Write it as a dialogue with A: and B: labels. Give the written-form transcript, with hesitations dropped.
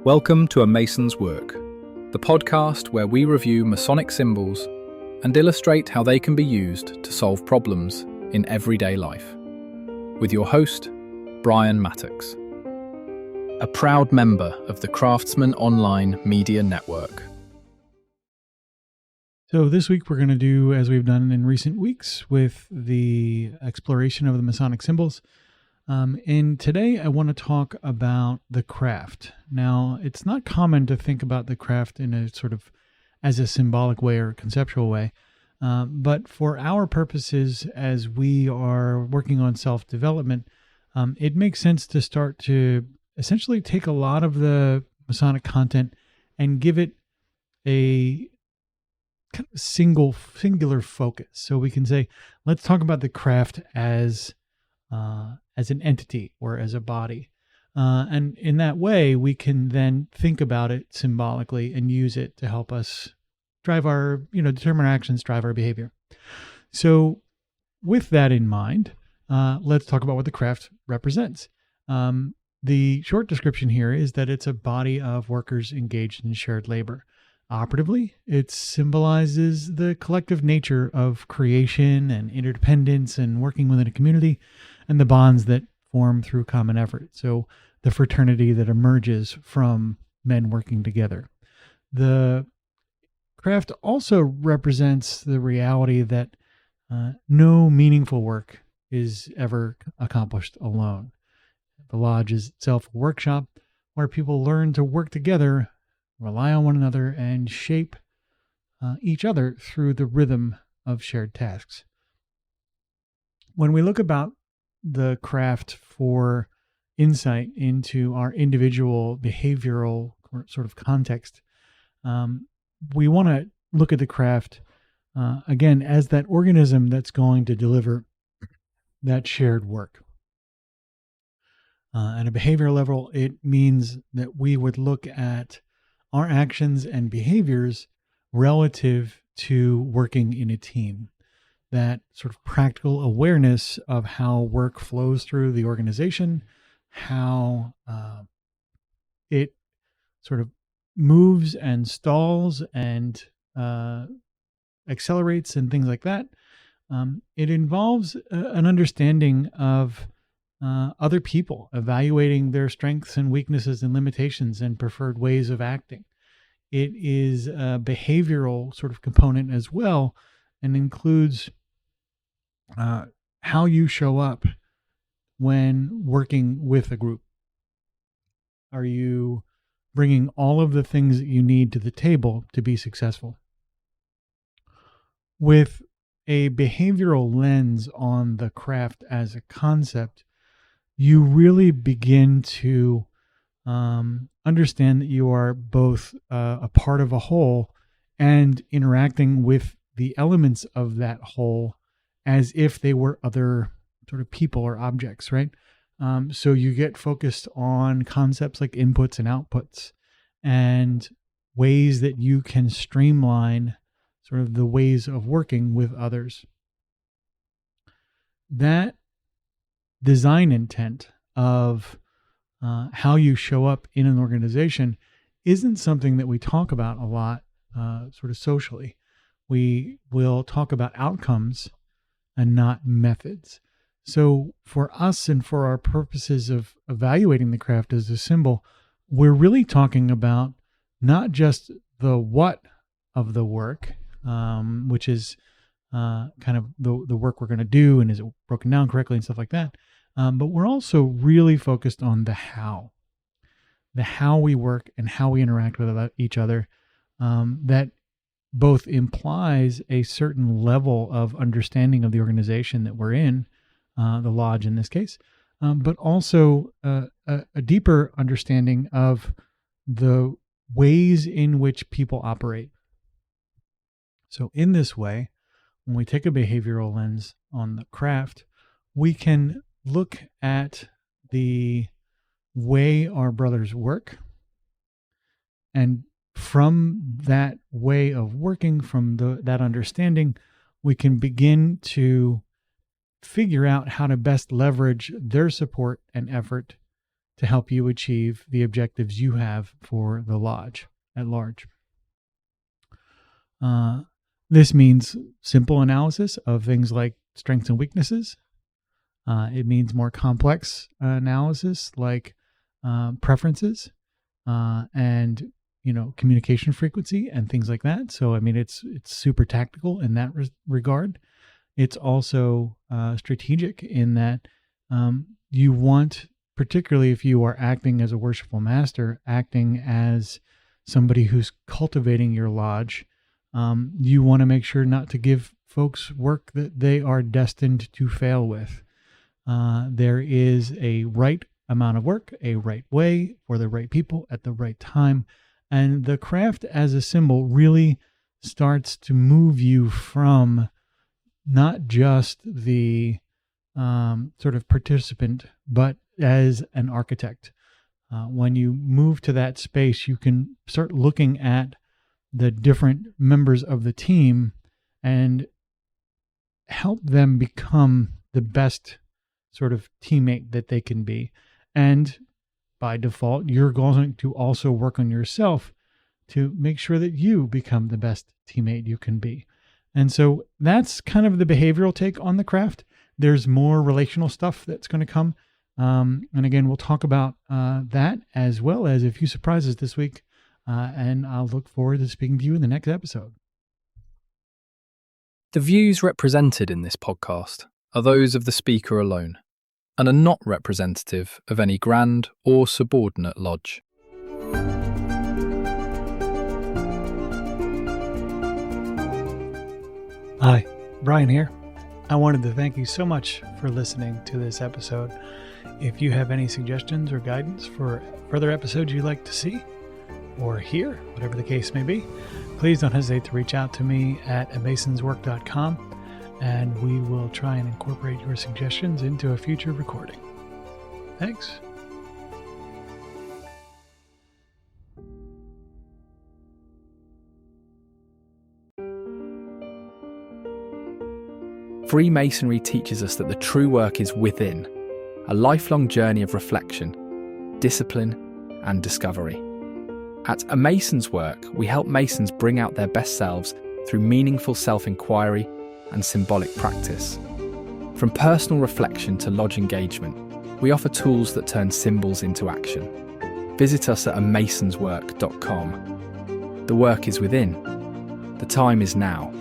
A: Welcome to A Mason's Work, the podcast where we review Masonic symbols and illustrate how they can be used to solve problems in everyday life. With your host, Brian Mattox, a proud member of the Craftsman Online Media Network.
B: So this week we're going to do, as we've done in recent weeks, with the exploration of the Masonic symbols. And today I want to talk about the craft. Now, it's not common to think about the craft in a sort of as a symbolic way or conceptual way. But for our purposes, as we are working on self-development, it makes sense to start to essentially take a lot of the Masonic content and give it a kind of singular focus. So we can say, let's talk about the craft as an entity or as a body. And in that way, we can then think about it symbolically and use it to help us drive our, determine our actions, drive our behavior. So with that in mind, let's talk about what the craft represents. The short description here is that it's a body of workers engaged in shared labor. Operatively, it symbolizes the collective nature of creation and interdependence and working within a community and the bonds that form through common effort. So the fraternity that emerges from men working together. The craft also represents the reality that no meaningful work is ever accomplished alone. The lodge is itself a workshop where people learn to work together, rely on one another, and shape each other through the rhythm of shared tasks. When we look about the craft for insight into our individual behavioral sort of context, we want to look at the craft again as that organism that's going to deliver that shared work. At a behavioral level, it means that we would look at our actions and behaviors relative to working in a team. That sort of practical awareness of how work flows through the organization, how it sort of moves and stalls and accelerates and things like that. It involves an understanding of other people, evaluating their strengths and weaknesses and limitations and preferred ways of acting. It is a behavioral sort of component as well, and includes how you show up when working with a group. Are you bringing all of the things that you need to the table to be successful? With a behavioral lens on the craft as a concept, you really begin to understand that you are both a part of a whole and interacting with the elements of that whole as if they were other sort of people or objects, right? So you get focused on concepts like inputs and outputs and ways that you can streamline sort of the ways of working with others. That design intent of how you show up in an organization isn't something that we talk about a lot sort of socially. We will talk about outcomes and not methods. So for us and for our purposes of evaluating the craft as a symbol, we're really talking about not just the what of the work, which is kind of the work we're going to do and is it broken down correctly and stuff like that. But we're also really focused on the how we work and how we interact with each other. That both implies a certain level of understanding of the organization that we're in, the lodge in this case, but also a deeper understanding of the ways in which people operate. So in this way, when we take a behavioral lens on the craft, we can look at the way our brothers work, and from that way of working, from that understanding, we can begin to figure out how to best leverage their support and effort to help you achieve the objectives you have for the lodge at large. This means simple analysis of things like strengths and weaknesses. It means more complex analysis like preferences and communication frequency and things like that. So it's super tactical in that regard. It's also strategic in that you want, particularly if you are acting as a worshipful master, acting as somebody who's cultivating your lodge, you want to make sure not to give folks work that they are destined to fail with. There is a right amount of work, a right way for the right people at the right time. And the craft as a symbol really starts to move you from not just the sort of participant, but as an architect. When you move to that space, you can start looking at the different members of the team and help them become the best sort of teammate that they can be. And by default, you're going to also work on yourself to make sure that you become the best teammate you can be. And so that's kind of the behavioral take on the craft. There's more relational stuff that's going to come. And again, we'll talk about that as well as a few surprises this week. And I'll look forward to speaking to you in the next episode.
A: The views represented in this podcast are those of the speaker alone and are not representative of any grand or subordinate lodge.
B: Hi, Brian here. I wanted to thank you so much for listening to this episode. If you have any suggestions or guidance for further episodes you'd like to see or hear, whatever the case may be, please don't hesitate to reach out to me at amasonswork.com, and we will try and incorporate your suggestions into a future recording. Thanks.
A: Freemasonry teaches us that the true work is within, a lifelong journey of reflection, discipline, and discovery. At A Mason's Work, we help Masons bring out their best selves through meaningful self-inquiry and symbolic practice. From personal reflection to lodge engagement, we offer tools that turn symbols into action. Visit us at amasonswork.com. The work is within. The time is now.